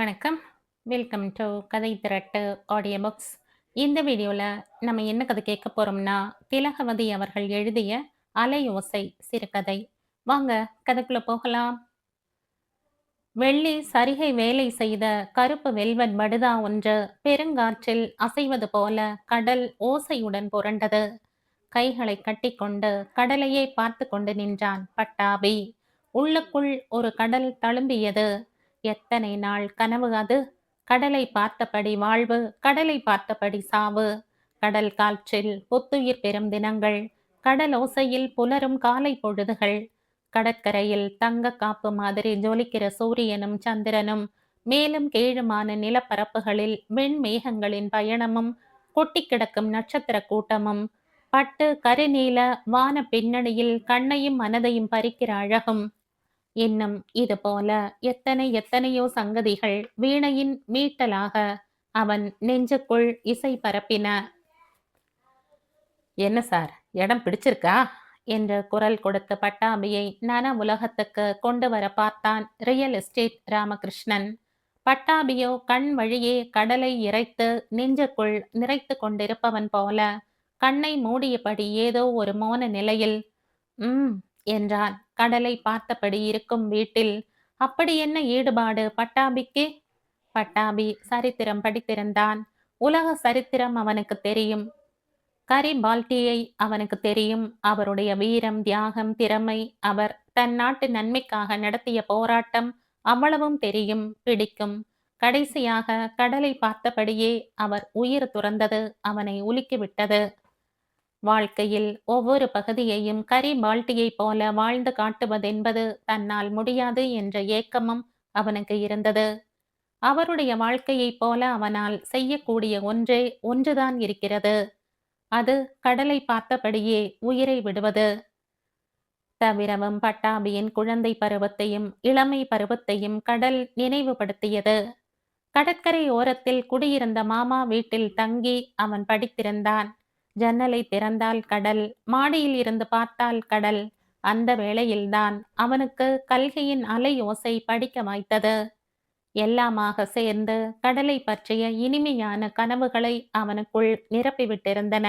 வணக்கம். Welcome to கதை திரட்டு audio books. இந்த வீடியோல நம்ம என்ன கதை கேட்க போறோம்னா, திலகவதி அவர்கள் எழுதிய அலையோசை சிறுகதை. வாங்க கதைக்குள்ள போகலாம். வெள்ளி சரிகை வேலை செய்த கருப்பு வெல்வெட் படுதா ஒன்று பெருங்காற்றில் அசைவது போல கடல் ஓசையுடன் புரண்டது. கைகளை கட்டிக்கொண்டு கடலையே பார்த்து கொண்டு நின்றான் பட்டாபி. உள்ளுக்குள் ஒரு கடல் தழும்பியது. எத்தனை நாள் கனவு அது! கடலை பார்த்தபடி வாழ்வு, கடலை பார்த்தபடி சாவு. கடல் காற்றில் புத்துயிர் பெறும் தினங்கள், கடல் ஓசையில் புலரும் காலை பொழுதுகள். கடற்கரையில் தங்க காப்பு மாதிரி ஜொலிக்கிற சூரியனும் சந்திரனும், மேலும் கீழுமான நிலப்பரப்புகளில் வெண்மேகங்களின் பயணமும், கொட்டி கிடக்கும் நட்சத்திர கூட்டமும், பட்டு கருநீல வான பின்னணியில் கண்ணையும் மனதையும் பறிக்கிற அழகும். இன்னும் இது போல எத்தனையோ சங்கதிகள் வீணையின் மீட்டலாக அவன் நெஞ்சுக்குள் இசை பரப்பின. என்ன சார், இடம் பிடிச்சிருக்கா என்று குரல் கொடுத்த பட்டாபியை நன உலகத்துக்கு கொண்டு வர பார்த்தான் ரியல் எஸ்டேட் ராமகிருஷ்ணன். பட்டாபியோ கண் வழியே கடலை இறைத்து நெஞ்சுக்குள் நிறைத்து கொண்டிருப்பவன் போல கண்ணை மூடியபடி ஏதோ ஒரு மோன நிலையில் என்றான். கடலை பார்த்தபடி இருக்கும் வீட்டில் அப்படி என்ன ஈடுபாடு பட்டாபிக்கு? பட்டாபி சரித்திரம் படித்திருந்தான். உலக சரித்திரம் அவனுக்கு தெரியும். கரிபால்டியை அவனுக்கு தெரியும். அவருடைய வீரம், தியாகம், திறமை, அவர் தன் நாட்டு நன்மைக்காக நடத்திய போராட்டம் அவ்வளவும் தெரியும், பிடிக்கும். கடைசியாக கடலை பார்த்தபடியே அவர் உயிர் துறந்தது அவனை உலுக்கிவிட்டது. வாழ்க்கையில் ஒவ்வொரு பகுதியையும் கரிபால்டியைப் போல வாழ்ந்து காட்டுவதென்பது தன்னால் முடியாது என்ற ஏக்கமும் அவனுக்கு இருந்தது. அவருடைய வாழ்க்கையைப் போல அவனால் செய்யக்கூடிய ஒன்றே ஒன்றுதான் இருக்கிறது. அது கடலை பார்த்தபடியே உயிரை விடுவது. தவிரவும் பட்டாபியின் குழந்தை பருவத்தையும் இளமை பருவத்தையும் கடல் நினைவுபடுத்தியது. கடற்கரை ஓரத்தில் குடியிருந்த மாமா வீட்டில் தங்கி அவன் படித்திருந்தான். ஜன்னலை திறந்தால் கடல், மாடியில் இருந்து பார்த்தால் கடல். அந்த வேளையில்தான் அவனுக்கு கல்கையின் அலை ஓசை படிக்க வாய்த்தது. எல்லாமாக சேர்ந்து கடலை பற்றிய இனிமையான கனவுகளை அவனுக்குள் நிரப்பிவிட்டிருந்தன.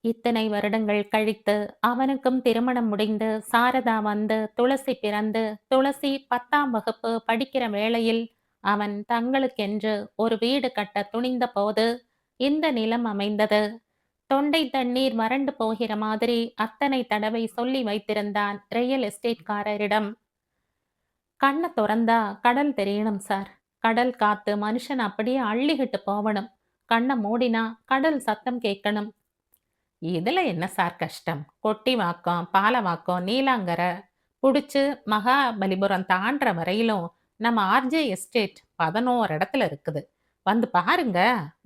இத்தனை வருடங்கள் கழித்து அவனுக்கும் திருமணம் முடிந்து சாரதா வந்து துளசி பிறந்து துளசி 10ஆம் வகுப்பு படிக்கிற வேளையில் அவன் தங்களுக்கென்று ஒரு வீடு கட்ட துணிந்த போது இந்த நிலம் அமைந்தது. தொண்டை தண்ணீர் வறண்டு போகிற மாதிரி அத்தனை தடவை சொல்லி வைத்திருந்தான் ரியல் எஸ்டேட்காரரிடம். கண்ணை திறந்தா கடல் தெரியணும் சார். கடல் காத்து மனுஷன் அப்படியே அள்ளிக்கிட்டு போகணும். கண்ணை மூடினா கடல் சத்தம் கேட்கணும். இதுல என்ன சார் கஷ்டம்? கொட்டிவாக்கம், பாலவாக்கம், நீலாங்கரை புடிச்சு மகாபலிபுரம் தாண்டுற வரையிலும் நம்ம ஆர்ஜே எஸ்டேட் 11 இடத்துல இருக்குது. வந்து பாருங்க.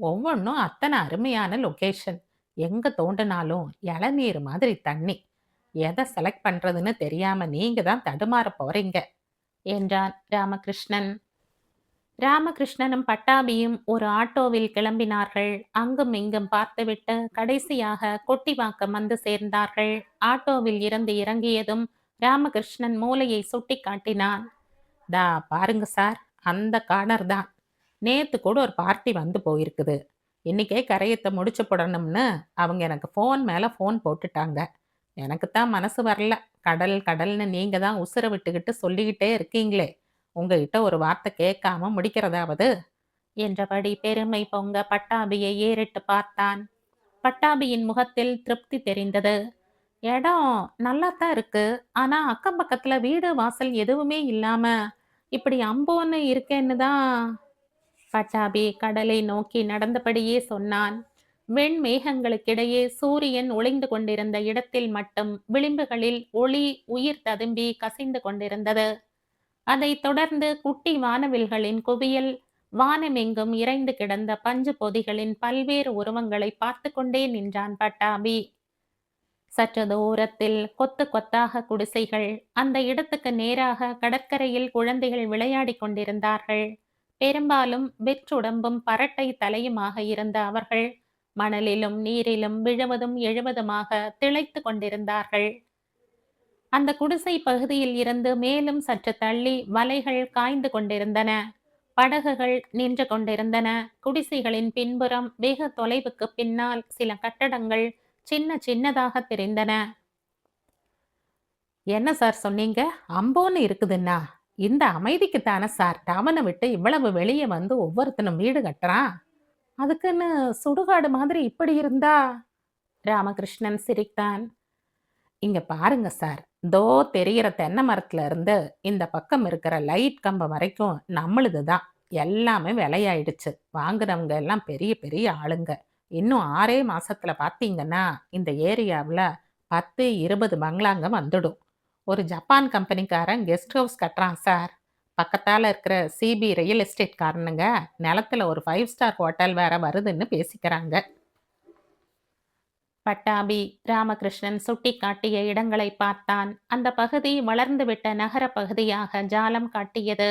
ஒவ்வொன்றும் அத்தனை அருமையான லொகேஷன். எங்க தோண்டினாலும் இளநீர் மாதிரி தண்ணி. எதை செலக்ட் பண்றதுன்னு தெரியாம நீங்க தான் தடுமாற போறீங்க என்றான் ராமகிருஷ்ணன். ராமகிருஷ்ணனும் பட்டாபியும் ஒரு ஆட்டோவில் கிளம்பினார்கள். அங்கும் இங்கும் பார்த்துவிட்டு கடைசியாக கொட்டிவாக்கம் வந்து சேர்ந்தார்கள். ஆட்டோவில் இருந்து இறங்கியதும் ராமகிருஷ்ணன் மூலையை சுட்டி காட்டினான். தா பாருங்க சார், அந்த கார்னர் தான். நேத்து கூட ஒரு பார்ட்டி வந்து போயிருக்குது. இன்னைக்கே கரையத்தை முடிச்சு போடணும்னு அவங்க எனக்கு ஃபோன் மேல ஃபோன் போட்டுட்டாங்க. எனக்கு தான் மனசு வரல. கடல் கடல்னு நீங்க தான் உசுர விட்டுக்கிட்டு சொல்லிக்கிட்டே இருக்கீங்களே, உங்ககிட்ட ஒரு வார்த்தை கேட்காம முடிக்கிறதாவது என்றபடி பெருமை பொங்க பட்டாபியை ஏறிட்டு பார்த்தான். பட்டாபியின் முகத்தில் திருப்தி தெரிந்தது. இடம் நல்லாத்தான் இருக்கு. ஆனா அக்கம் பக்கத்துல வீடு வாசல் எதுவுமே இல்லாம இப்படி அம்போன்னு இருக்கேன்னு தான். பட்டாபி கடலை நோக்கி நடந்தபடியே சொன்னான். வெண்மேகங்களுக்கிடையே சூரியன் ஒளிந்து கொண்டிருந்த இடத்தில் மட்டும் விளிம்புகளில் ஒளி உயிர் ததும்பி கசிந்து கொண்டிருந்தது. அதைத் தொடர்ந்து குட்டி வானவில்களின் குவியல், வானமெங்கும் இறைந்து கிடந்த பஞ்சு பொதிகளின் பல்வேறு உருவங்களை பார்த்து கொண்டே நின்றான் பட்டாபி. சற்று தூரத்தில் கொத்து கொத்தாக குடிசைகள். அந்த இடத்துக்கு நேராக கடற்கரையில் குழந்தைகள் விளையாடி கொண்டிருந்தார்கள். பெரும்பாலும் வெற்றுடம்பும் பரட்டை தலையுமாக இருந்த அவர்கள் மணலிலும் நீரிலும் விழுவதும் எழுவதுமாக திளைத்து கொண்டிருந்தார்கள். அந்த குடிசை பகுதியில் இருந்து மேலும் சற்று தள்ளி வலைகள் காய்ந்து கொண்டிருந்தன. படகுகள் நின்று கொண்டிருந்தன. குடிசைகளின் பின்புறம் வெகு தொலைவுக்கு பின்னால் சில கட்டடங்கள் சின்னதாக தெரிந்தன. என்ன சார் சொன்னீங்க? அம்போன்னு இருக்குதுன்னா, இந்த அமைதிக்கு தானே சார் டவுன விட்டு இவ்வளவு வெளியே வந்து ஒவ்வொருத்தனும் வீடு கட்டுறான். அதுக்குன்னு சுடுகாடு மாதிரி இப்படி இருந்தா? ராமகிருஷ்ணன் சிரித்தான். இங்க பாருங்க சார். தோ தெரியிற தென்னை மரத்துல இருந்து இந்த பக்கம் இருக்கிற லைட் கம்பம் வரைக்கும் நம்மளுது தான். எல்லாமே விலையாயிடுச்சு. வாங்குறவங்க எல்லாம் பெரிய பெரிய ஆளுங்க. இன்னும் 6 மாசத்துல பார்த்தீங்கன்னா, இந்த ஏரியாவுல 10, 20 பங்களாங்க வந்துடும். ஒரு ஜப்பான் கம்பெனிக்காரன் கெஸ்ட் ஹவுஸ் கட்டுறான் சார். பக்கத்தால இருக்கிற சிபி ரியல் எஸ்டேட் காரனுங்க நிலத்துல ஒரு 5 ஸ்டார் ஹோட்டல் வேற வருதுன்னு பேசிக்கிறாங்க. பட்டாபி ராமகிருஷ்ணன் சுட்டிக்காட்டிய இடங்களை பார்த்தான். அந்த பகுதி வளர்ந்துவிட்ட நகர பகுதியாக ஜாலம் காட்டியது.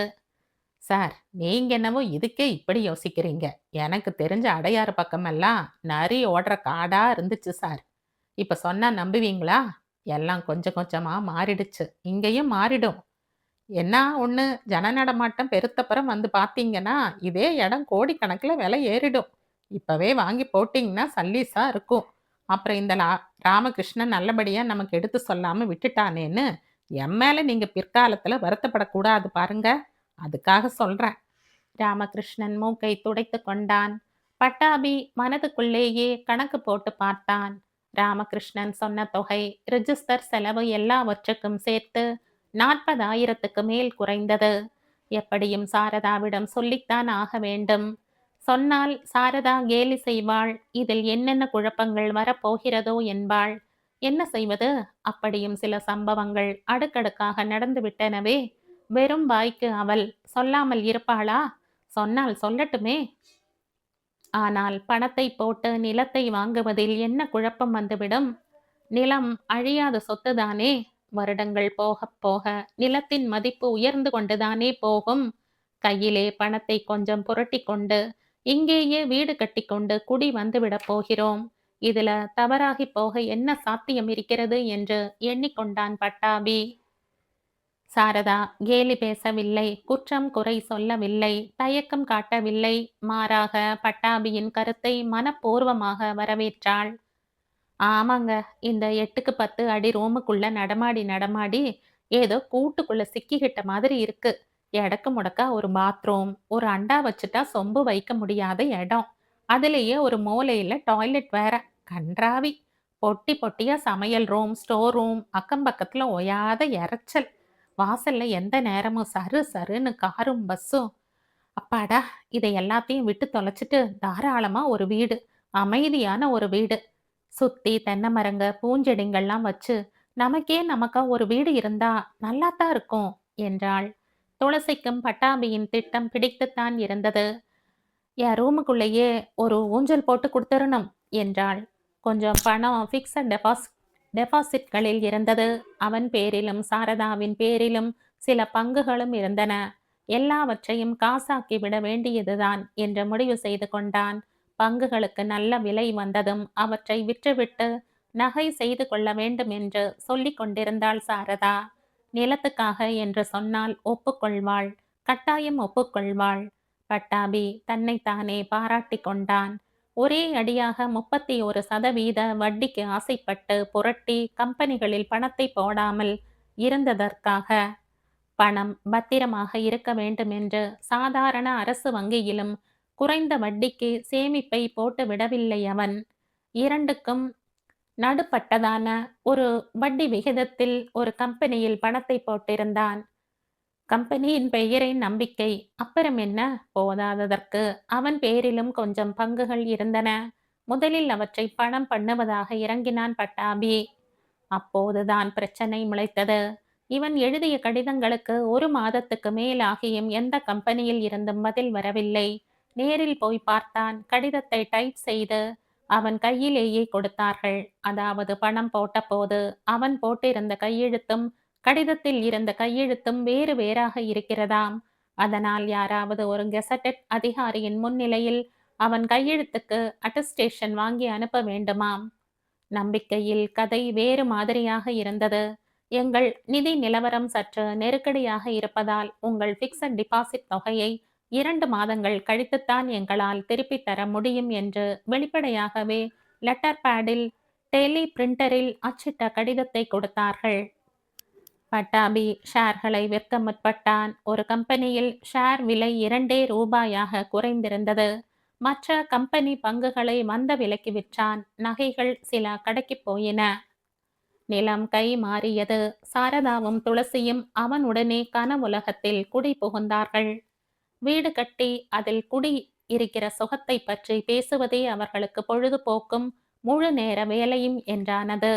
சார், நீங்க என்னவோ இதுக்கே இப்படி யோசிக்கிறீங்க. எனக்கு தெரிஞ்ச அடையாறு பக்கமெல்லாம் நரி ஓடுற காடா இருந்துச்சு சார். இப்ப சொன்னா நம்புவீங்களா? எல்லாம் கொஞ்சம் கொஞ்சமா மாறிடுச்சு. இங்கேயும் மாறிடும். என்ன ஒண்ணு, ஜன நடமாட்டம் பெருத்தப்புறம் வந்து பார்த்தீங்கன்னா, இதே இடம் கோடிக்கணக்கில் விலை ஏறிடும். இப்பவே வாங்கி போட்டீங்கன்னா சல்லீஸா இருக்கும். அப்புறம் இந்த ராமகிருஷ்ணன் நல்லபடியா நமக்கு எடுத்து சொல்லாம விட்டுட்டானேன்னு என் மேல நீங்க பிற்காலத்துல வருத்தப்படக்கூடாது பாருங்க. அதுக்காக சொல்றேன். ராமகிருஷ்ணன் மூக்கை துடைத்து கொண்டான். பட்டாபி மனதுக்குள்ளேயே கணக்கு போட்டு பார்த்தான். ராமகிருஷ்ணன் சொன்ன தொகை, ரிஜிஸ்டர் செலவு எல்லாவற்றுக்கும் சேர்த்து 40,000க்கு மேல் குறைந்தது. எப்படியும் சாரதாவிடம் சொல்லித்தான் ஆக வேண்டும். சொன்னால் சாரதா கேலி செய்வாள். இதில் என்னென்ன குழப்பங்கள் வரப்போகிறதோ என்பாள். என்ன செய்வது? அப்படியும் சில சம்பவங்கள் அடுக்கடுக்காக நடந்துவிட்டனவே. வெறும் வாய்க்கு அவள் சொல்லாமல் இருப்பாளா? சொன்னால் சொல்லட்டுமே. ஆனால் பணத்தை போட்டு நிலத்தை வாங்குவதில் என்ன குழப்பம் வந்துவிடும்? நிலம் அழியாத சொத்துதானே. வருடங்கள் போக போக நிலத்தின் மதிப்பு உயர்ந்து கொண்டுதானே போகும். கையிலே பணத்தை கொஞ்சம் புரட்டி கொண்டு இங்கேயே வீடு கட்டிக்கொண்டு குடி வந்துவிடப் போகிறோம். இதுல தவறாகி போக என்ன சாத்தியம் இருக்கிறது என்று எண்ணிக்கொண்டான் பட்டாபி. சாரதா கேலி பேசவில்லை, குற்றம் குறை சொல்லவில்லை, தயக்கம் காட்டவில்லை. மாறாக பட்டாபியின் கருத்தை மனப்பூர்வமாக வரவேற்றாள். ஆமாங்க, இந்த 8க்கு 10 அடி ரூமுக்குள்ள நடமாடி நடமாடி ஏதோ கூட்டுக்குள்ள சிக்கிக்கிட்ட மாதிரி இருக்கு. எடக்கு முடக்கா ஒரு பாத்ரூம், ஒரு அண்டா வச்சுட்டா சொம்பு வைக்க முடியாத இடம். அதுலயே ஒரு மூலையில டாய்லெட் வேற. கன்றாவி. பொட்டி பொட்டியா சமையல் ரூம், ஸ்டோர் ரூம், அக்கம் பக்கத்துல ஒயாத இரைச்சல். வாசல்ல எந்த நேரமும் சரு சருன்னு காரும் பஸ்ஸும். அப்பாடா, இதை எல்லாத்தையும் விட்டு தொலைச்சிட்டு தாராளமா ஒரு வீடு, அமைதியான ஒரு வீடு, சுத்தி தென்னை மரங்க பூஞ்செடிங்கள்லாம் வச்சு நமக்கா ஒரு வீடு இருந்தா நல்லாத்தான் இருக்கும் என்றாள். துளசிக்கும் பட்டாபியின் திட்டம் பிடித்துத்தான் இருந்தது. என் ரூமுக்குள்ளேயே ஒரு ஊஞ்சல் போட்டு கொடுத்துடணும் என்றாள். கொஞ்சம் பணம் ஃபிக்ஸட் டெபாசிட்களில் இருந்தது. அவன் பேரிலும் சாரதாவின் பேரிலும் சில பங்குகளும் இருந்தன. எல்லாவற்றையும் காசாக்கி விட வேண்டியதுதான் என்று முடிவு செய்து கொண்டான். பங்குகளுக்கு நல்ல விலை வந்ததும் அவற்றை விற்றுவிட்டு நகை செய்து கொள்ள வேண்டும் என்று சொல்லிக் கொண்டிருந்தாள் சாரதா. நிலத்துக்காக என்று சொன்னால் ஒப்புக்கொள்வாள். கட்டாயம் ஒப்புக்கொள்வாள். பட்டாபி தன்னைத்தானே பாராட்டி கொண்டான். ஒரே அடியாக 31% வட்டிக்கு ஆசைப்பட்டு புரட்டி கம்பெனிகளில் பணத்தை போடாமல் இருந்ததற்காக. பணம் பத்திரமாக இருக்க வேண்டும் என்று சாதாரண அரசு வங்கியிலும் குறைந்த வட்டிக்கு சேமிப்பை போட்டு விடவில்லை அவன். இரண்டுக்கும் நடுப்பட்டதான ஒரு வட்டி விகிதத்தில் ஒரு கம்பெனியில் பணத்தை போட்டிருந்தான். கம்பெனியின் பெயரின் நம்பிக்கை. அப்புறம் என்ன? போதாததற்கு அவன் பேரிலும் கொஞ்சம் பங்குகள் இருந்தன. முதலில் அவற்றை பணம் பண்ணுவதாக இறங்கினான் பட்டாபி. அப்போதுதான் பிரச்சனை முளைத்தது. இவன் எழுதிய கடிதங்களுக்கு 1 மாதத்துக்கு மேலாகியும் எந்த கம்பெனியில் இருந்தும் பதில் வரவில்லை. நேரில் போய் பார்த்தான். கடிதத்தை டைப் செய்து அவன் கையிலேயே கொடுத்தார்கள். அதாவது பணம் போட்டபோது அவன் போட்டிருந்த கையெழுத்தும் கடிதத்தில் இருந்த கையெழுத்தும் வேறு வேறாக இருக்கிறதாம். அதனால் யாராவது ஒரு கெசட்டட் அதிகாரியின் முன்னிலையில் அவன் கையெழுத்துக்கு அட்டஸ்டேஷன் வாங்கி அனுப்ப வேண்டுமாம். நம்பிக்கையில் கதை வேறு மாதிரியாக இருந்தது. எங்கள் நிதி நிலவரம் சற்று நெருக்கடியாக இருப்பதால் உங்கள் பிக்ஸட் டிபாசிட் தொகையை 2 மாதங்கள் கழித்துத்தான் எங்களால் திருப்பித் தர முடியும் என்று வெளிப்படையாகவே லெட்டர் பேடில் டெலி பிரிண்டரில் அச்சிட்ட கடிதத்தை கொடுத்தார்கள். பட்டாபி ஷேர்களை விற்க முற்பட்டான். ஒரு கம்பெனியில் ஷேர் விலை 2 ரூபாயாக குறைந்திருந்தது. மற்ற கம்பெனி பங்குகளை மந்த விலைக்கு விற்றான். நகைகள் சில கடைக்குப் போயின. நிலம் கை மாறியது. சாரதாவும் துளசியும் அவனுடனே கனவுலகத்தில் குடி புகுந்தார்கள். வீடு கட்டி அதில் குடி இருக்கிற சுகத்தை பற்றி பேசுவதே அவர்களுக்கு பொழுதுபோக்கும் முழு நேர வேலையும் என்றானது.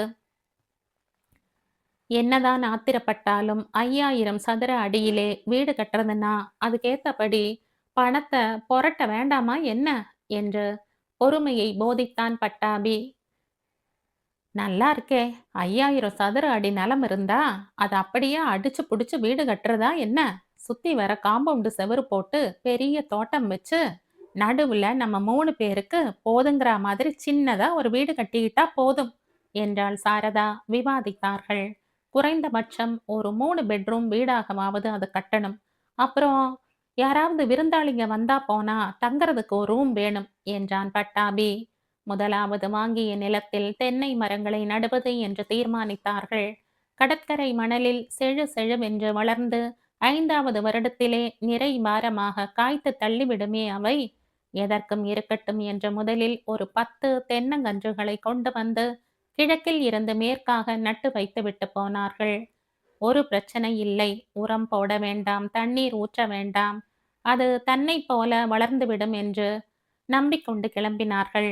என்னதான் ஆத்திரப்பட்டாலும் 5000 சதுர அடியிலே வீடு கட்டுறதுன்னா அதுக்கேத்தபடி பணத்தை புரட்ட வேண்டாமா என்ன என்று பொறுமையை போதித்தான் பட்டாபி. நல்லா இருக்கே, 5000 சதுர அடி நிலம் இருந்தா அதை அப்படியே அடிச்சு புடிச்சு வீடு கட்டுறதா என்ன? சுத்தி வர காம்பவுண்டு செவரு போட்டு பெரிய தோட்டம் வச்சு நடுவுல நம்ம 3 பேருக்கு போதுங்கிற மாதிரி சின்னதா ஒரு வீடு கட்டிக்கிட்டா போதும் என்றாள் சாரதா. விவாதித்தார்கள். குறைந்தபட்சம் ஒரு 3 பெட்ரூம் வீடாகவாவது அது கட்டணும். அப்புறம் யாராவது விருந்தாளிங்க வந்தா போனா தங்கறதுக்கு ஒரு ரூம் வேணும் என்றான் பட்டாபி. முதலாவது வாங்கிய நிலத்தில் தென்னை மரங்களை நடுவது என்று தீர்மானித்தார்கள். கடற்கரை மணலில் செழு செழுவென்று வளர்ந்து 5வது வருடத்திலே நிறை பாரமாக காய்த்து தள்ளிவிடுமே அவை. எதற்கும் இருக்கட்டும் என்று முதலில் ஒரு 10 தென்னங்கன்றுகளை கொண்டு வந்து கிழக்கில் இருந்து மேற்காக நட்டு வைத்துவிட்டு போனார்கள். ஒரு பிரச்சனை இல்லை. உரம் போட வேண்டாம், தண்ணீர் ஊற்ற வேண்டாம். அது தன்னை போல வளர்ந்துவிடும் என்று நம்பிக்கொண்டு கிளம்பினார்கள்.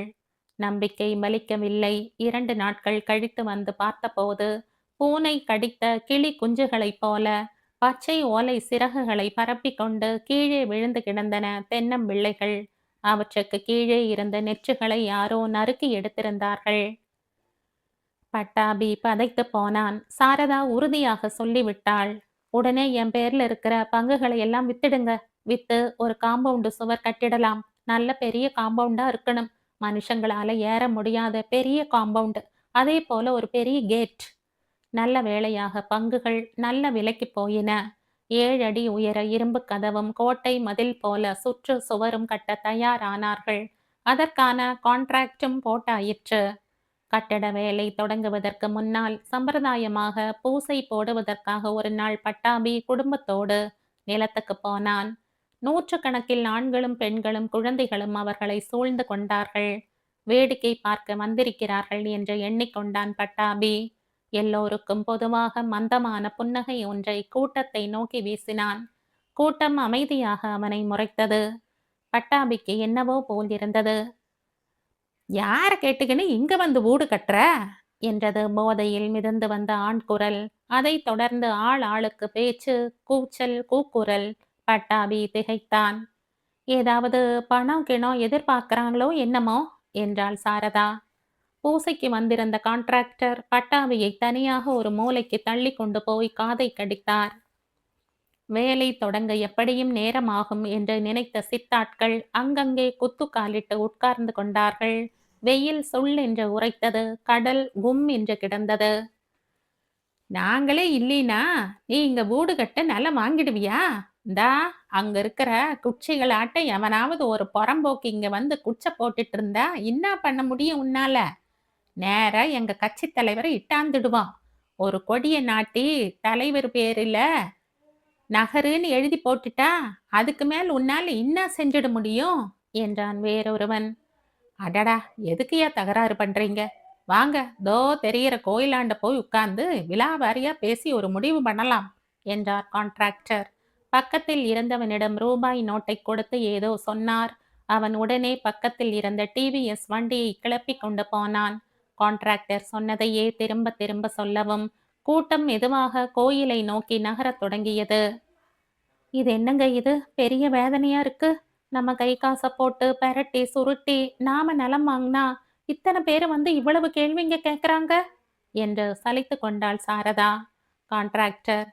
நம்பிக்கை பலிக்கவில்லை. 2 நாட்கள் கழித்து வந்து பார்த்தபோது பூனை கடித்த கிளி குஞ்சுகளைப் போல பச்சை ஓலை சிறகுகளை பரப்பிக்கொண்டு கீழே விழுந்து கிடந்தன தென்னம்பிள்ளைகள். அவற்றுக்கு கீழே இருந்த நெற்றுகளை யாரோ நறுக்கி எடுத்திருந்தார்கள். பட்டாபி பதைத்து போனான். சாரதா உறுதியாக சொல்லிவிட்டாள். உடனே என் பேர்ல இருக்கிற பங்குகளை எல்லாம் வித்துடுங்க. வித்து ஒரு காம்பவுண்டு சுவர் கட்டிடலாம். நல்ல பெரிய காம்பவுண்டா இருக்கணும். மனுஷங்களால ஏற முடியாத பெரிய காம்பவுண்டு. அதே போல ஒரு பெரிய கேட். நல்ல வேளையாக பங்குகள் நல்ல விலைக்கு போயின. 7 அடி உயர இரும்பு கதவும் கோட்டை மதில் போல சுற்று சுவரும் கட்ட தயாரானார்கள். அதற்கான கான்ட்ராக்டும் போட்டாயிற்று. கட்டட வேலை தொடங்குவதற்கு முன்னால் சம்பிரதாயமாக பூசை போடுவதற்காக ஒரு நாள் பட்டாபி குடும்பத்தோடு நிலத்துக்கு போனான். 100கணக்கில் ஆண்களும் பெண்களும் குழந்தைகளும் அவர்களை சூழ்ந்து கொண்டார்கள். வேடிக்கை பார்க்க வந்திருக்கிறார்கள் என்று எண்ணிக்கொண்டான் பட்டாபி. எல்லோருக்கும் பொதுவாக மந்தமான புன்னகை ஒன்றை கூட்டத்தை நோக்கி வீசினான். கூட்டம் அமைதியாக அவனை முறைத்தது. பட்டாபிக்கு என்னவோ போலிருந்தது. யார கேட்டுக்கின்னு இங்க வந்து வீடு கட்டுற என்றது போதையில் மிதந்து வந்த ஆண் குரல். அதைத் தொடர்ந்து ஆள் ஆளுக்கு பேச்சு, கூச்சல், கூக்குரல். பட்டாபி திகைத்தான். ஏதாவது பணம் கிணம் எதிர்பார்க்கிறாங்களோ என்னமோ என்றாள் சாரதா. பூசைக்கு வந்திருந்த கான்ட்ராக்டர் பட்டாபியை தனியாக ஒரு மூலைக்கு தள்ளி கொண்டு போய் காதை கடித்தார். வேலை தொடங்க எப்படியும் நேரமாகும் என்று நினைத்த சித்தாட்கள் அங்கங்கே குத்துக்காலிட்டு உட்கார்ந்து கொண்டார்கள். வெயில் சொல் என்று உரைத்தது. கடல் கும் என்று கிடந்தது. நாங்களே இல்லைனா நீ இங்க வீடு கட்ட நிலம் வாங்கிடுவியா? இந்தா அங்க இருக்கிற குச்சிகளாட்ட எவனாவது ஒரு புறம்போக்கு இங்க வந்து குச்சை போட்டுட்டு இருந்தா என்ன பண்ண முடியும் உன்னால? நேரா எங்க கட்சி தலைவரை இட்டாந்துடுவான். ஒரு கொடியை நாட்டி தலைவர் பேரில நகருன்னு எழுதி போட்டுட்டா அதுக்கு மேல் உன்னால இன்னா செஞ்சிட முடியும் என்றான் வேறொருவன். அடடா, எதுக்குயா தகராறு பண்றீங்க? வாங்க, தோ தெரிகிற கோயிலாண்ட போய் உட்கார்ந்து விலாவாரியா பேசி ஒரு முடிவு பண்ணலாம் என்றார் கான்ட்ராக்டர். பக்கத்தில் இருந்தவனிடம் ரூபாய் நோட்டை கொடுத்து ஏதோ சொன்னார். அவன் உடனே பக்கத்தில் இருந்த டிவிஎஸ் வண்டியை கிளப்பி கொண்டு போனான். கான்ட்ராக்டர் சொன்னதையே திரும்ப திரும்ப சொல்லவும் கூட்டம் மெதுவாக கோயிலை நோக்கி நகரத் தொடங்கியது. இது என்னங்க இது? பெரிய வேதனையா இருக்கு. நம்ம கை காசை போட்டு பெரட்டி சுருட்டி நாம நிலம் வாங்கினா இத்தனை பேர் வந்து இவ்வளவு கேள்விங்க கேட்குறாங்க என்று சலித்து கொண்டாள் சாரதா. கான்ட்ராக்டர்,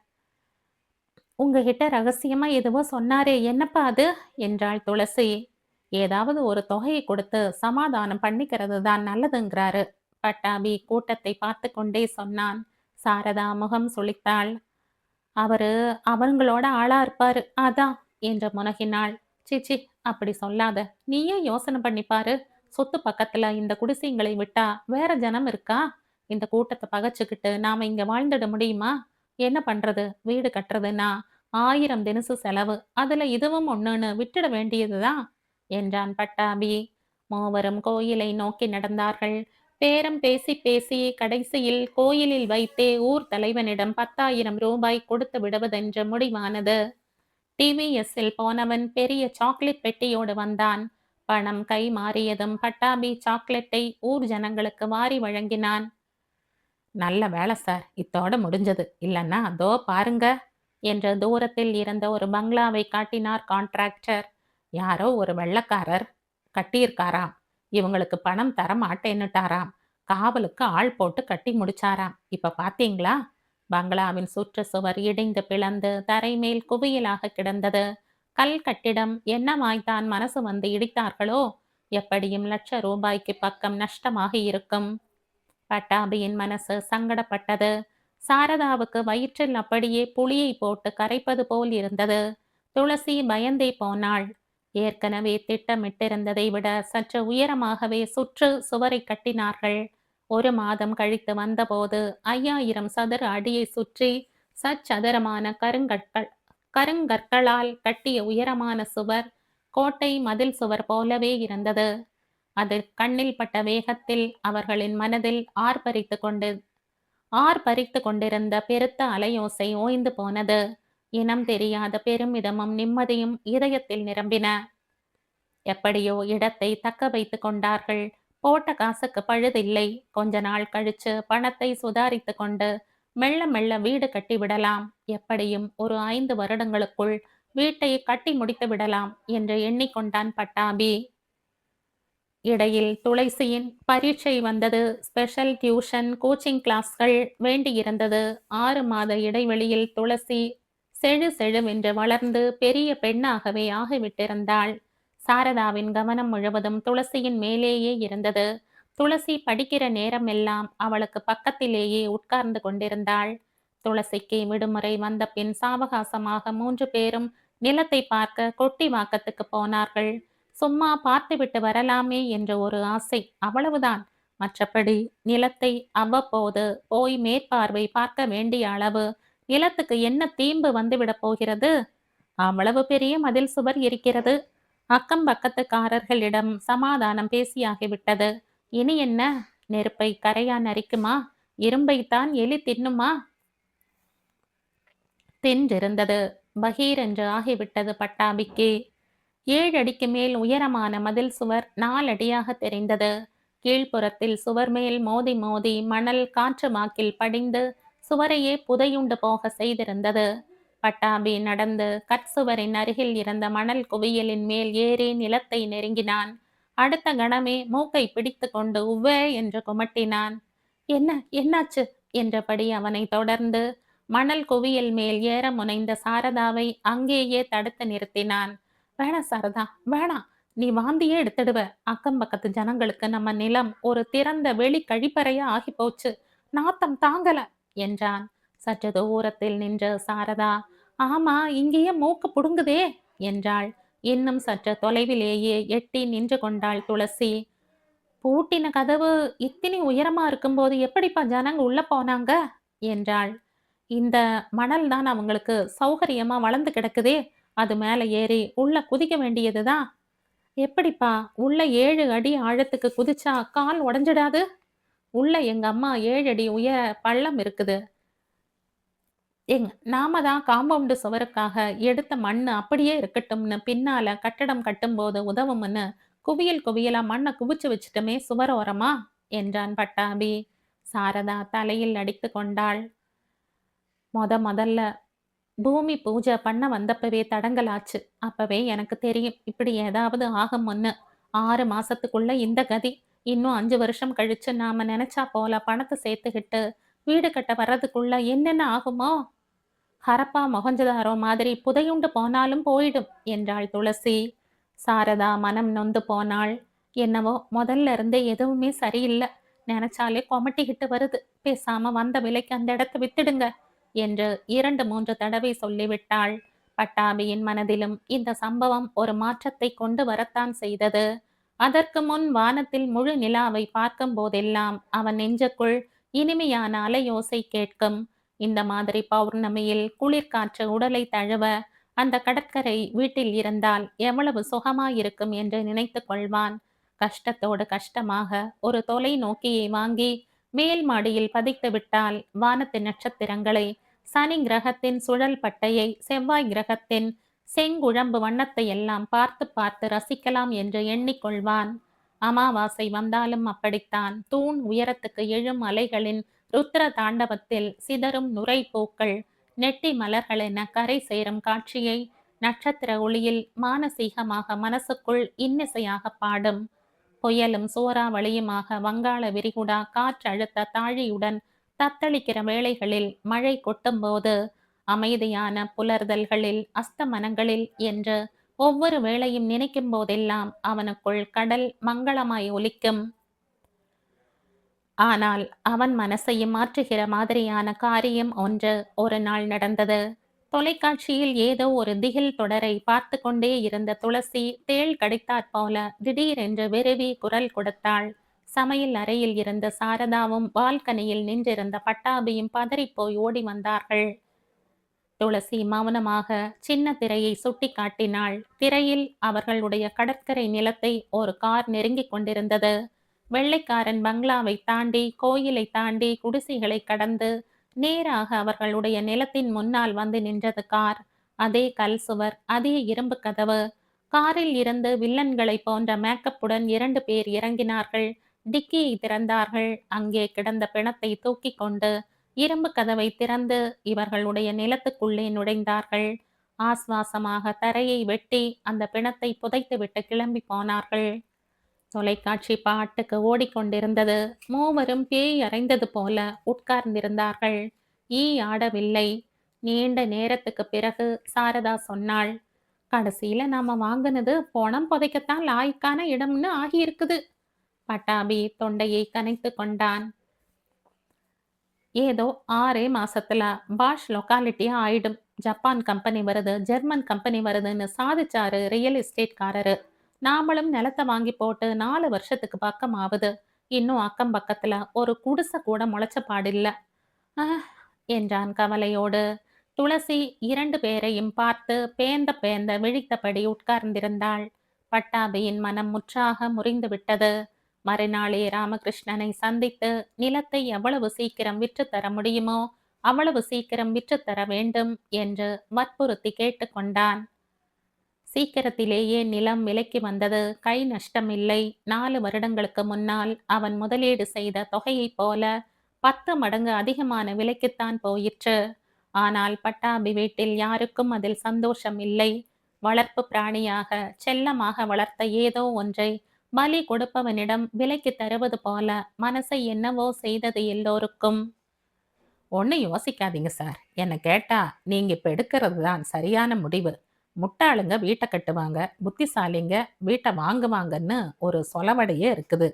உங்ககிட்ட ரகசியமா எதுவோ சொன்னாரே, என்னப்பா அது என்றாள் துளசி. ஏதாவது ஒரு தொகையை கொடுத்து சமாதானம் பண்ணிக்கிறது தான் நல்லதுங்கிறாரு. பட்டாபி கூட்டத்தை பார்த்து கொண்டே சொன்னான். சாரதா முகம் சுளித்தாள். அவரு அவங்களோட ஆளா இருப்பாரு. அதான் என்று முனகினாள். சீச்சி, அப்படி சொல்லாத. நீயே யோசனை பண்ணி பாரு. சொத்து பக்கத்துல இந்த குடிசைங்களை விட்டா வேற ஜனம் இருக்கா? இந்த கூட்டத்தை பகைச்சுக்கிட்டு நாம இங்க வாழ்ந்துட முடியுமா? என்ன பண்றது? வீடு கட்டுறதுன்னா 1000 தினசு செலவு. அதுல இதுவும் ஒண்ணுன்னு விட்டுட வேண்டியதுதான் என்றான் பட்டாபி. மூவரும் கோயிலை நோக்கி நடந்தார்கள். பேரம் பேசி பேசி கடைசியில் கோயிலில் வைத்தே ஊர் தலைவனிடம் 10,000 ரூபாய் கொடுத்து விடுவதென்று முடிவானது. டிவிஎஸ்ஸில் போனவன் பெரிய சாக்லேட் பெட்டியோடு வந்தான். பணம் கை மாறியதும் பட்டாபி சாக்லேட்டை ஊர் ஜனங்களுக்கு வாரி வழங்கினான். நல்ல வேலை சார், இத்தோட முடிஞ்சது. இல்லைன்னா அதோ பாருங்க என்று தூரத்தில் இருந்த ஒரு பங்களாவை காட்டினார் கான்ட்ராக்டர். யாரோ ஒரு வெள்ளக்காரர் கட்டியிருக்காராம். இவங்களுக்கு பணம் தர மாட்டேன்னுட்டாராம். காவலுக்கு ஆள் போட்டு கட்டி முடிச்சாராம். இப்ப பாத்தீங்களா? பங்களாவின் சுற்று சுவர் இடிந்து பிளந்து தரை மேல் குவியலாக கிடந்தது. கல் கட்டிடம் என்னமாய்த்தான் மனசு வந்து இடித்தார்களோ? எப்படியும் ₹1,00,000 பக்கம் நஷ்டமாக இருக்கும். பட்டாபியின் மனசு சங்கடப்பட்டது. சாரதாவுக்கு வயிற்றில் அப்படியே புளியை போட்டு கரைப்பது போல் இருந்தது. துளசி பயந்தே போனாள். ஏற்கனவே திட்டமிட்டிருந்ததை விட சற்று உயரமாகவே சுற்று சுவரை கட்டினார்கள். 1 மாதம் கழித்து வந்தபோது 5000 சதுர அடியை சுற்றி சச்சதுரமான கருங்கற்களால் கட்டிய உயரமான சுவர் கோட்டை மதில் சுவர் போலவே இருந்தது. அது கண்ணில் பட்ட வேகத்தில் அவர்களின் மனதில் ஆர்ப்பரித்து கொண்டிருந்த பெருத்த அலையோசை ஓய்ந்து போனது. இனம் தெரியாத பெருமிதமும் நிம்மதியும் இதயத்தில் நிரம்பின. எப்படியோ இடத்தை தக்க வைத்து கொண்டார்கள். போட்ட காசுக்கு பழுதில்லை. கொஞ்ச நாள் கழிச்சு பணத்தை சுதாரித்து கொண்டு மெல்ல மெல்ல வீடு கட்டி விடலாம். எப்படியும் ஒரு 5 வருடங்களுக்குள் வீட்டை கட்டி முடித்து விடலாம் என்று எண்ணிக்கொண்டான் பட்டாபி. இடையில் துளசியின் பரீட்சை வந்தது. ஸ்பெஷல் டியூஷன் கோச்சிங் கிளாஸ்கள் வேண்டியிருந்தது. 6 மாத இடைவெளியில் துளசி செழு செழுவென்று வளர்ந்து பெரிய பெண்ணாகவே ஆகிவிட்டிருந்தாள். சாரதாவின் கவனம் முழுவதும் துளசியின் மேலேயே இருந்தது. துளசி படிக்கிற நேரமெல்லாம் அவளுக்கு பக்கத்திலேயே உட்கார்ந்து கொண்டிருந்தாள். துளசிக்கு விடுமுறை வந்த பின் சாவகாசமாக 3 பேரும் நிலத்தை பார்க்க கொட்டிவாக்கத்துக்கு போனார்கள். சும்மா பார்த்துவிட்டு வரலாமே என்ற ஒரு ஆசை, அவ்வளவுதான். மற்றபடி நிலத்தை அவ்வப்போது போய் மேற்பார்வை பார்க்க வேண்டிய அளவு நிலத்துக்கு என்ன தீம்பு வந்துவிடப் போகிறது? அவ்வளவு பெரிய மதில் சுவர் இருக்கிறது. அக்கம் பக்கத்துக்காரர்களிடம் சமாதானம் பேசியாகிவிட்டது. இனி என்ன? நெருப்பை கரையான் அரிக்குமா? இரும்பைத்தான் எலி தின்னுமா? தின்றிருந்தது. பகீரென்று ஆகிவிட்டது பட்டாபிக்கு. 7 அடிக்கு மேல் உயரமான மதில் சுவர் 4 அடியாக தெரிந்தது. கீழ்ப்புறத்தில் சுவர் மேல் மோதி மோதி மணல் காற்று வாக்கில் படிந்து சுவரையே புதையுண்டு போக செய்திருந்தது. பட்டாபி நடந்து கற்சுவரின் அருகில் இருந்த மணல் குவியலின் மேல் ஏறி நிலத்தை நெருங்கினான். அடுத்த கணமே மூக்கை பிடித்து கொண்டு உவ்வே என்று குமட்டினான். என்ன, என்னாச்சு என்றபடி அவனை தொடர்ந்து மணல் குவியல் மேல் ஏற முனைந்த சாரதாவை அங்கேயே தடுத்து நிறுத்தினான். வேணா சாரதா, வேணாம். நீ வாந்தியே எடுத்துடுவ. அக்கம் பக்கத்து ஜனங்களுக்கு நம்ம நிலம் ஒரு திறந்த வெளி கழிப்பறையா ஆகி போச்சு. நாத்தம் தாங்கல என்றான். சற்று தூரத்தில் நின்ற சாரதா, ஆமா, இங்கேயே மூக்கு புடுங்குதே என்றாள். இன்னும் சற்று தொலைவிலேயே எட்டி நின்று கொண்டாள் துளசி. பூட்டின கதவு இத்தினி உயரமா இருக்கும்போது எப்படிப்பா ஜனங்க உள்ள போனாங்க என்றாள். இந்த மணல் தான் அவங்களுக்கு சௌகரியமா வளர்ந்து கிடக்குதே, அது மேல ஏறி உள்ள குதிக்க வேண்டியதுதான். எப்படிப்பா? உள்ள 7 அடி ஆழத்துக்கு குதிச்சா கால் உடைஞ்சிடாது? உள்ள எங்க அம்மா 7 அடி உயர பள்ளம் இருக்குது. நாம தான் காம்பவுண்டு சுவருக்காக எடுத்த மண்ணு அப்படியே இருக்கட்டும்னு பின்னால கட்டடம் கட்டும்போது உதவும்னு குவியல் குவியலா மண்ணை குவிச்சு வச்சுட்டமே சுவரோரமா என்றான் பட்டாபி. சாரதா தலையில் அடித்து கொண்டாள். முதல்ல பூமி பூஜை பண்ண வந்தப்பவே தடங்கலாச்சு. அப்பவே எனக்கு தெரியும் இப்படி ஏதாவது ஆகும்னு. 6 மாசத்துக்குள்ள இந்த கதி. இன்னும் 5 வருஷம் கழிச்சு நாம நினைச்சா போல பணத்தை சேர்த்துக்கிட்டு வீடு கட்ட வர்றதுக்குள்ள என்னென்ன ஆகுமோ? ஹரப்பா மொஹஞ்சதாரோ மாதிரி புதையுண்டு போனாலும் போயிடும் என்றாள் துளசி. சாரதா மனம் நொந்து போனாள். என்னவோ முதல்ல இருந்தே எதுவுமே சரியில்லை. நினைச்சாலே கொமட்டிக்கிட்டு வருது. பேசாம வந்த விலைக்கு அந்த இடத்த வித்துடுங்க என்று 2, 3 தடவை சொல்லிவிட்டாள். பட்டாபியின் மனதிலும் இந்த சம்பவம் ஒரு மாற்றத்தை கொண்டு வரத்தான் செய்தது. அதற்கு முன் வானத்தில் முழு நிலாவை பார்க்கும் போதெல்லாம் அவன் நெஞ்சுக்குள் இனிமையான அலையோசை கேட்கும். இந்த மாதிரி பௌர்ணமியில் குளிர்காற்று உடலை தழுவ அந்த கடற்கரை வீட்டில் இருந்தால் எவ்வளவு சுகமாயிருக்கும் என்று நினைத்து கொள்வான். கஷ்டத்தோடு கஷ்டமாக ஒரு தொலைநோக்கியை வாங்கி மேல் மாடியில் பதித்து விட்டால் வானத்து நட்சத்திரங்களை, சனி கிரகத்தின் சுழல் பட்டையை, செவ்வாய் கிரகத்தின் செங்குழம்பு வண்ணத்தை எல்லாம் பார்த்து பார்த்து ரசிக்கலாம் என்று எண்ணிக்கொள்வான். அமாவாசை வந்தாலும் அப்படித்தான். தூண் உயரத்துக்கு எழும் அலைகளின் ருத்ர தாண்டவத்தில் சிதறும் நுரைப்பூக்கள் நெட்டி மலர்கள் என கரை சேரும் காட்சியை நட்சத்திர ஒளியில் மானசீகமாக மனசுக்குள் இன்னிசையாக பாடும். புயலும் சூறாவளியுமாக வங்காள விரிகுடா காற்றழுத்த தாழியுடன் தத்தளிக்கிற வேளைகளில் மழை கொட்டும்போது அமைதியான புலர்தல்களில் அஸ்தமனங்களில் என்று ஒவ்வொரு வேளையும் நினைக்கும் போதெல்லாம் அவனுக்குள் கடல் மங்களமாய் ஒலிக்கும். ஆனால் அவன் மனசையும் மாற்றுகிற மாதிரியான காரியம் ஒன்று ஒரு நாள் நடந்தது. தொலைக்காட்சியில் ஏதோ ஒரு திகில் தொடரை பார்த்து கொண்டே இருந்த துளசி தேள் கடித்தாற் போல திடீரென்று விருவி குரல் கொடுத்தாள். சமையல் அறையில் இருந்த சாரதாவும் பால்கனியில் நின்றிருந்த பட்டாபியும் பதறிப்போய் ஓடி வந்தார்கள். துளசி மௌனமாக சின்ன திரையை சுட்டி காட்டினாள். திரையில் அவர்களுடைய கடற்கரை நிலத்தை ஒரு கார் நெருங்கிக் கொண்டிருந்தது. வெள்ளைக்காரன் பங்களாவை தாண்டி, கோயிலை தாண்டி, குடிசைகளை கடந்து நேராக அவர்களுடைய நிலத்தின் முன்னால் வந்து நின்றது கார். அதே கல் சுவர், அதே இரும்பு கதவு. காரில் இருந்து வில்லன்களை போன்ற மேக்கப்புடன் 2 பேர் இறங்கினார்கள். டிக்கியை திறந்தார்கள். அங்கே கிடந்த பிணத்தை தூக்கி கொண்டு இரும்பு கதவை திறந்து இவர்களுடைய நிலத்துக்குள்ளே நுழைந்தார்கள். ஆஸ்வாசமாக தரையை வெட்டி அந்த பிணத்தை புதைத்துவிட்டு கிளம்பி போனார்கள். தொலைக்காட்சி பாட்டுக்கு ஓடிக்கொண்டிருந்தது. மூவரும் பேய் அறைந்தது போல உட்கார்ந்திருந்தார்கள். ஈ ஆடவில்லை. நீண்ட நேரத்துக்கு பிறகு சாரதா சொன்னாள், கடைசியில நாம வாங்கினது பொணம் புதைக்கத்தான் லாய்க்கான இடம்னு ஆகியிருக்குது. பட்டாபி தொண்டையை கனைத்து கொண்டான். ஏதோ 6 மாசத்துல பாஷ் லொக்காலிட்டியா ஆயிடும். ஜப்பான் கம்பெனி வருது, ஜெர்மன் கம்பெனி வருதுன்னு சாதிச்சாரு ரியல் எஸ்டேட்காரரு. நாமளும் நிலத்தை வாங்கி போட்டு 4 வருஷத்துக்கு பக்கம் ஆகுது. இன்னும் அக்கம் பக்கத்துல ஒரு குடிசை கூட முளைச்ச பாடில்ல. ஆஹ் என்றான் கவலையோடு. துளசி 2 பேரையும் பார்த்து பேந்த பேந்த விழித்தபடி உட்கார்ந்திருந்தாள். பட்டாபியின் மனம் முற்றாக முறிந்து விட்டது. மறுநாளே ராமகிருஷ்ணனை சந்தித்து நிலத்தை எவ்வளவு சீக்கிரம் விற்றுத்தர முடியுமோ அவ்வளவு சீக்கிரம் விற்றுத்தர வேண்டும் என்று வற்புறுத்தி கேட்டுக்கொண்டான். சீக்கிரத்திலேயே நிலம் விலைக்கு வந்தது. கை நஷ்டமில்லை. 4 வருடங்களுக்கு முன்னால் அவன் முதலீடு செய்த தொகையைப் போல 10 மடங்கு அதிகமான விலைக்குத்தான் போயிற்று. ஆனால் பட்டாபி வீட்டில் யாருக்கும் அதில் சந்தோஷம் இல்லை. வளர்ப்பு பிராணியாக செல்லமாக வளர்த்த ஏதோ ஒன்றை பலி கொடுப்பவனிடம் விலைக்கு தருவது போல மனசை என்னவோ செய்தது எல்லோருக்கும். ஒன்னும் யோசிக்காதீங்க சார். என்னை கேட்டா நீங்க இப்ப எடுக்கிறது தான் சரியான முடிவு. முட்டாளுங்க வீட்டை கட்டுவாங்க, புத்திசாலிங்க வீட்டை வாங்குவாங்கன்னு ஒரு சொலவடையே இருக்குது.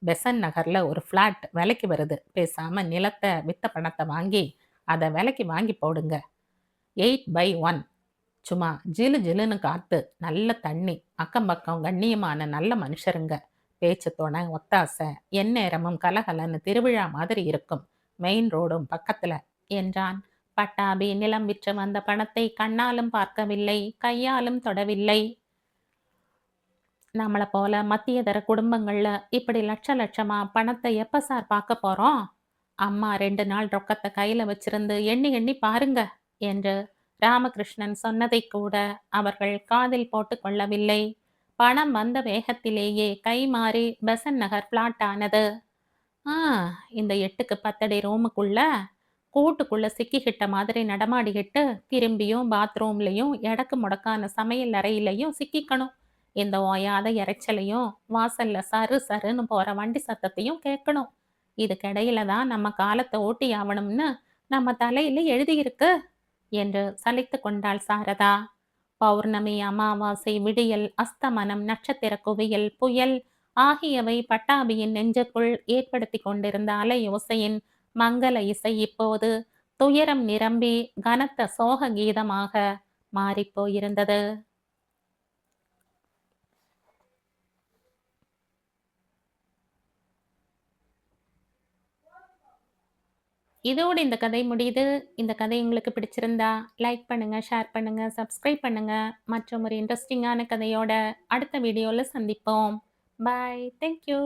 பெசன் நகர்ல ஒரு ஃப்ளாட் விலைக்கு வருது. பேசாம நிலத்தை வித்த பணத்தை வாங்கி அதை விலைக்கு வாங்கி போடுங்க. 8/1. சும்மா ஜிலு ஜிலுன்னு காத்து, நல்ல தண்ணி, அக்கம் பக்கம் கண்ணியமான நல்ல மனுஷருங்க, பேச்சு துணை, ஒத்தாசை, எந்நேரமும் கலகலன்னு திருவிழா மாதிரி இருக்கும். மெயின் ரோடும் பக்கத்துல என்றான். பட்டாபி நிலம் விற்று வந்த பணத்தை கண்ணாலும் பார்க்கவில்லை, கையாலும் தொடவில்லை. நம்மளை போல மத்தியதர குடும்பங்கள்ல இப்படி லட்ச லட்சமா பணத்தை எப்ப சார் பார்க்க போறோம்? அம்மா 2 நாள் ரொக்கத்தை கையில வச்சிருந்து எண்ணி எண்ணி பாருங்க என்று ராமகிருஷ்ணன் சொன்னதை கூட அவர்கள் காதில் போட்டு கொள்ளவில்லை. பணம் வந்த வேகத்திலேயே கை மாறி பெசன் நகர் பிளாட் ஆனது. இந்த 8க்கு 10 அடி ரூமுக்குள்ள கூட்டுக்குள்ள சிக்கிக்கிட்ட மாதிரி நடமாடிக்கிட்டு திரும்பியும் பாத்ரூம்லையும் எடக்கு முடக்கான சமையல் அறையிலையும் சிக்கிக்கணும். இந்த ஓயாத இறைச்சலையும் வாசல்ல சரு சருன்னு போற வண்டி சத்தத்தையும் கேட்கணும். இதுக்கிடையில தான் நம்ம காலத்தை ஓட்டி ஆகணும்னு நம்ம தலையில எழுதியிருக்கு என்று சலித்து கொண்டாள் சாரதா. பௌர்ணமி, அமாவாசை, விடியல், அஸ்தமனம், நட்சத்திர குவியல், புயல், ஆகியவை பட்டாபியின் நெஞ்சுக்குள் ஏற்படுத்திக் கொண்டிருந்த அலையோசையின் மங்கல இசை இப்போது துயரம் நிரம்பி கனத்த சோக கீதமாக மாறிப்போயிருந்தது. இதோட இந்த கதை முடியுது. இந்த கதை உங்களுக்கு பிடிச்சிருந்தா லைக் பண்ணுங்க, ஷேர் பண்ணுங்க, சப்ஸ்கிரைப் பண்ணுங்க. மற்றும் ஒரு இன்ட்ரஸ்டிங்கான கதையோட அடுத்த வீடியோல சந்திப்போம். பாய். Thank you.